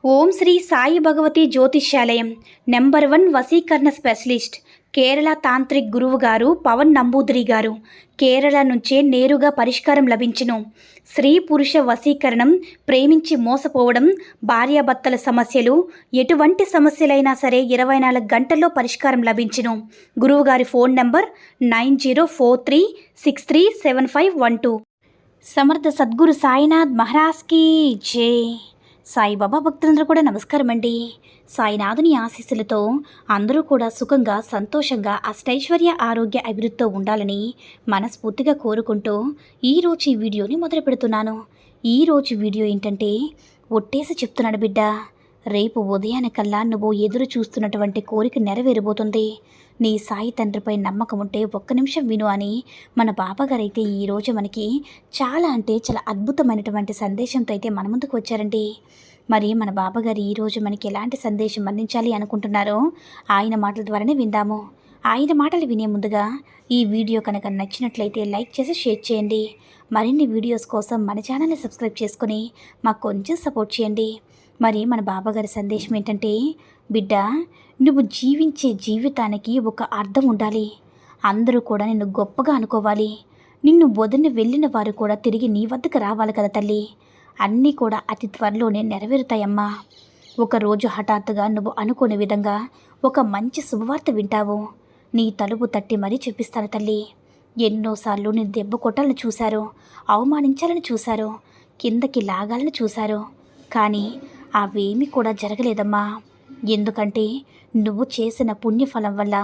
ఓం శ్రీ సాయి భగవతి జ్యోతిష్యాలయం నెంబర్ 1 వశీకరణ specialist Kerala tantric గురువు గారు పవన్ నంబూదిరి గారు. కేరళ నుంచే నేరుగా పరిష్కారం లభించును. స్త్రీ పురుష వశీకరణం, ప్రేమించి మోసపోవడం, భార్యాభర్తల సమస్యలు, ఎటువంటి సమస్యలైనా సరే 24 గంటల్లో పరిష్కారం లభించును. గురువుగారి ఫోన్ నంబర్ 9043637512. సమర్థ సద్గురు సాయినాథ్ మహారాజ్కి జై. సాయిబాబా భక్తులందరూ కూడా నమస్కారం అండి. సాయినాథుని ఆశీస్సులతో అందరూ కూడా సుఖంగా, సంతోషంగా, అష్టైశ్వర్య, ఆరోగ్య అభివృద్ధితో ఉండాలని మనస్ఫూర్తిగా కోరుకుంటూ ఈరోజు ఈ వీడియోని మొదలు పెడుతున్నాను. ఈరోజు వీడియో ఏంటంటే, ఒట్టేసి చెప్తున్నాడు బిడ్డ, రేపు ఉదయానికల్లా నువ్వు ఎదురు చూస్తున్నటువంటి కోరిక నెరవేరబోతుంది. నీ సాయి తండ్రిపై నమ్మకం ఉంటే ఒక్క నిమిషం విను అని మన బాబాగారైతే ఈరోజు మనకి చాలా అద్భుతమైనటువంటి సందేశంతో అయితే మన ముందుకు వచ్చారండి. మరి మన బాబాగారు ఈరోజు మనకి ఎలాంటి సందేశం అందించాలి అనుకుంటున్నారో ఆయన మాటల ద్వారానే విందాము. ఆయన మాటలు వినే ముందుగా ఈ వీడియో కనుక నచ్చినట్లయితే లైక్ చేసి షేర్ చేయండి. మరిన్ని వీడియోస్ కోసం మన ఛానల్ని సబ్స్క్రైబ్ చేసుకుని మాకు కొంచెం సపోర్ట్ చేయండి. మరి మన బాబాగారి సందేశం ఏంటంటే, బిడ్డ, నువ్వు జీవించే జీవితానికి ఒక అర్థం ఉండాలి. అందరూ కూడా నిన్ను గొప్పగా అనుకోవాలి. నిన్ను వదిలి వెళ్ళిన వారు కూడా తిరిగి నీ వద్దకు రావాలి కదా తల్లి. అన్నీ కూడా అతి త్వరలోనే నెరవేరుతాయమ్మా. ఒకరోజు హఠాత్తుగా నువ్వు అనుకోని విధంగా ఒక మంచి శుభవార్త వింటావు. నీ తలుపు తట్టి మరీ చెప్పిస్తాను తల్లి. ఎన్నోసార్లు నీ దెబ్బ కొట్టాలని చూశారు, అవమానించాలని చూశారు, కిందకి లాగాలని చూశారు. కానీ అవేమీ కూడా జరగలేదమ్మా. ఎందుకంటే నువ్వు చేసిన పుణ్యఫలం వల్ల,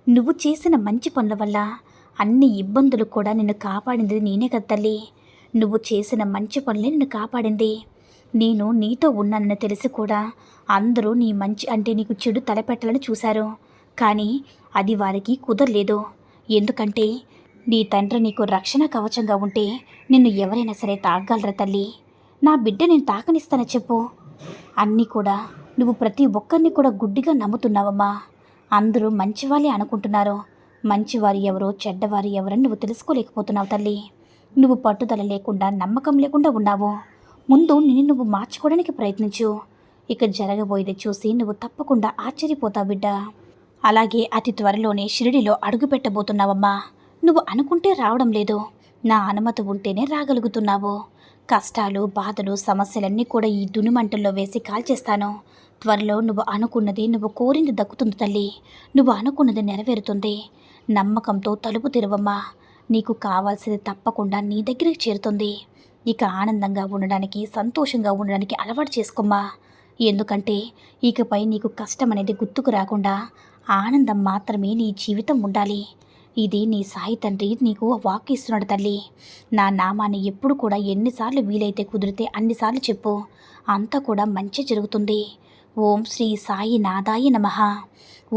నువ్వు చేసిన మంచి పనుల వల్ల అన్ని ఇబ్బందులు కూడా నిన్ను కాపాడింది నేనే కదా తల్లి. నువ్వు చేసిన మంచి పనులే నిన్ను కాపాడింది. నేను నీతో ఉన్నానని తెలిసి కూడా అందరూ నీ మంచి అంటే నీకు చెడు తలపెట్టాలని చూశారు. కానీ అది వారికి కుదరలేదు. ఎందుకంటే నీ తండ్రి నీకు రక్షణ కవచంగా ఉంటే నిన్ను ఎవరైనా సరే తాగలరా తల్లి. నా బిడ్డ నేను తాకనిస్తానని చెప్పు. అన్నీ కూడా నువ్వు ప్రతి ఒక్కరిని కూడా గుడ్డిగా నమ్ముతున్నావమ్మా. అందరూ మంచివాళ్ళే అనుకుంటున్నారు. మంచివారు ఎవరో, చెడ్డవారు ఎవరని నువ్వు తెలుసుకోలేకపోతున్నావు తల్లి. నువ్వు పట్టుదల లేకుండా, నమ్మకం లేకుండా ఉన్నావు. ముందు నిన్ను నువ్వు మార్చుకోవడానికి ప్రయత్నించు. ఇక జరగబోయేది చూసి నువ్వు తప్పకుండా ఆశ్చర్యపోతావు బిడ్డ. అలాగే అతి త్వరలోనే షిరిడిలో అడుగు పెట్టబోతున్నావమ్మా. నువ్వు అనుకుంటే రావడం లేదు, నా అనుమతి ఉంటేనే రాగలుగుతున్నావు. కష్టాలు, బాధలు, సమస్యలన్నీ కూడా ఈ దునిమంటల్లో వేసి కాల్చేస్తాను. త్వరలో నువ్వు అనుకున్నది, నువ్వు కోరింది దక్కుతుంది తల్లి. నువ్వు అనుకున్నది నెరవేరుతుంది. నమ్మకంతో తలుపు తెరవమ్మా. నీకు కావాల్సింది తప్పకుండా నీ దగ్గరికి చేరుతుంది. ఇక ఆనందంగా ఉండడానికి, సంతోషంగా ఉండడానికి అలవాటు చేసుకోమ్మా. ఎందుకంటే ఇకపై నీకు కష్టం అనేది గుర్తుకు రాకుండా ఆనందం మాత్రమే నీ జీవితం ఉండాలి. ఇది నీ సాయి తండ్రి నీకు వాక్కు ఇస్తున్నాడు తల్లి. నా నామాన్ని ఎప్పుడు కూడా ఎన్నిసార్లు వీలైతే కుదిరితే అన్నిసార్లు చెప్పు. అంతా కూడా మంచి జరుగుతుంది. ఓం శ్రీ సాయి నాథాయ నమః.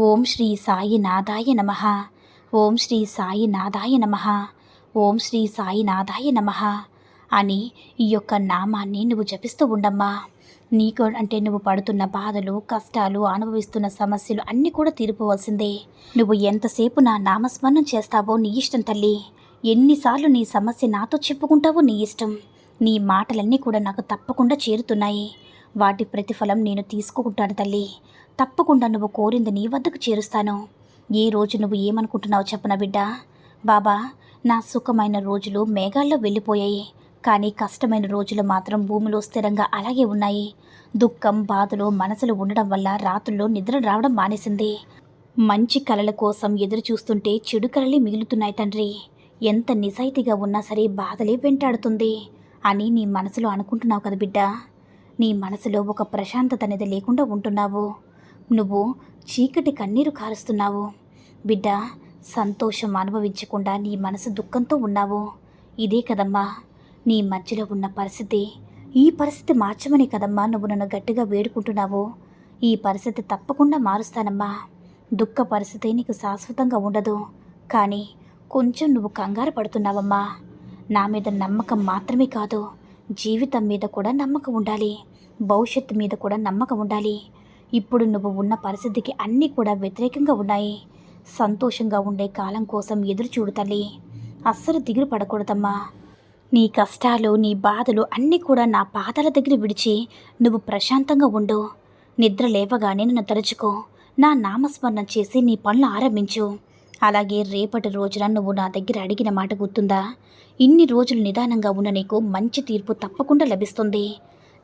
ఓం శ్రీ సాయి నాథాయ నమః. ఓం శ్రీ సాయి నాథాయ నమః. ఓం శ్రీ సాయి నాథాయ నమః అని ఈ యొక్క నామాన్ని నువ్వు జపిస్తూ ఉండమ్మా. నీకు అంటే నువ్వు పడుతున్న బాధలు, కష్టాలు, అనుభవిస్తున్న సమస్యలు అన్నీ కూడా తీరిపోవాల్సిందే. నువ్వు ఎంతసేపు నా నామస్మరణం చేస్తావో నీ ఇష్టం తల్లి. ఎన్నిసార్లు నీ సమస్య నాతో చెప్పుకుంటావో నీ ఇష్టం. నీ మాటలన్నీ కూడా నాకు తప్పకుండా చేరుతున్నాయి. వాటి ప్రతిఫలం నేను తీసుకుంటాను తల్లి. తప్పకుండా నువ్వు కోరింది నీ వద్దకు చేరుస్తాను. ఏ రోజు నువ్వు ఏమనుకుంటున్నావు చెప్పనా బిడ్డ? బాబా, నా సుఖమైన రోజులు మేఘాల్లో వెళ్ళిపోయాయి, కానీ కష్టమైన రోజులు మాత్రం భూమిలో స్థిరంగా అలాగే ఉన్నాయి. దుఃఖం, బాధలు మనసులో ఉండడం వల్ల రాత్రుల్లో నిద్ర రావడం మానేసింది. మంచి కలల కోసం ఎదురు చూస్తుంటే చెడు కలలే మిగులుతున్నాయి తండ్రి. ఎంత నిజాయితీగా ఉన్నా సరే బాధలే వెంటాడుతుంది అని నీ మనసులో అనుకుంటున్నావు కదా బిడ్డ. నీ మనసులో ఒక ప్రశాంతత అనేది లేకుండా ఉంటున్నావు. నువ్వు చీకటి కన్నీరు కారుస్తున్నావు బిడ్డ. సంతోషం అనుభవించకుండా నీ మనసు దుఃఖంతో ఉన్నావు. ఇదే కదమ్మా నీ మధ్యలో ఉన్న పరిస్థితి. ఈ పరిస్థితి మార్చమని కదమ్మా నువ్వు నన్ను గట్టిగా వేడుకుంటున్నావు. ఈ పరిస్థితి తప్పకుండా మారుస్తానమ్మా. దుఃఖ పరిస్థితి నీకు శాశ్వతంగా ఉండదు. కానీ కొంచెం నువ్వు కంగారు పడుతున్నావమ్మా. నా మీద నమ్మకం మాత్రమే కాదు, జీవితం మీద కూడా నమ్మకం ఉండాలి. భవిష్యత్తు మీద కూడా నమ్మకం ఉండాలి. ఇప్పుడు నువ్వు ఉన్న పరిస్థితికి అన్నీ కూడా వ్యతిరేకంగా ఉన్నాయి. సంతోషంగా ఉండే కాలం కోసం ఎదురు చూడు తల్లి. అస్సలు దిగులు పడకూడదమ్మా. నీ కష్టాలు నీ బాధలు అన్నీ కూడా నా పాదాల దగ్గర విడిచి నువ్వు ప్రశాంతంగా ఉండు. నిద్ర లేవగానే నన్ను తలుచుకో, నా నామస్మరణ చేసి నీ పనులు ఆరంభించు. అలాగే రేపటి రోజున నువ్వు నా దగ్గర అడిగిన మాట గుర్తుందా? ఇన్ని రోజులు నిదానంగా ఉన్న నీకు మంచి తీర్పు తప్పకుండా లభిస్తుంది.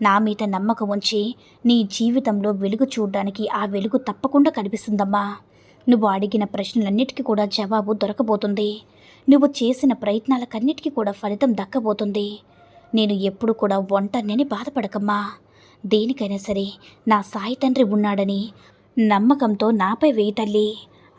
నా మీద నమ్మకం ఉంచి నీ జీవితంలో వెలుగు చూడడానికి ఆ వెలుగు తప్పకుండా కనిపిస్తుందమ్మా. నువ్వు అడిగిన ప్రశ్నలన్నిటికీ కూడా జవాబు దొరకబోతుంది. నువ్వు చేసిన ప్రయత్నాలకన్నిటికీ కూడా ఫలితం దక్కబోతుంది. నేను ఎప్పుడు కూడా ఒంటరిని బాధపడకమ్మా. దేనికైనా సరే నా సాయి తండ్రి ఉన్నాడని నమ్మకంతో నాపై వేయి తల్లి.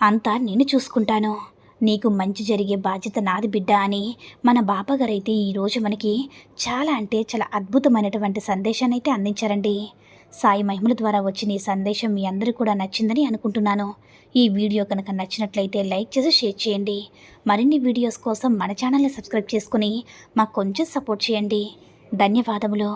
అంతా నేను చూసుకుంటాను. నీకు మంచి జరిగే బాధ్యత నాది బిడ్డ అని మన బాబాగారైతే ఈరోజు మనకి చాలా అంటే చాలా అద్భుతమైనటువంటి సందేశాన్ని అయితే అందించారండి. సాయి మహిమల ద్వారా వచ్చిన ఈ సందేశం మీ అందరికీ కూడా నచ్చిందని అనుకుంటున్నాను. ఈ వీడియో కనుక నచ్చినట్లయితే లైక్ చేసి షేర్ చేయండి. మరిన్ని వీడియోస్ కోసం మన ఛానల్ని సబ్స్క్రైబ్ చేసుకుని మాకు కొంచెం సపోర్ట్ చేయండి. ధన్యవాదములు.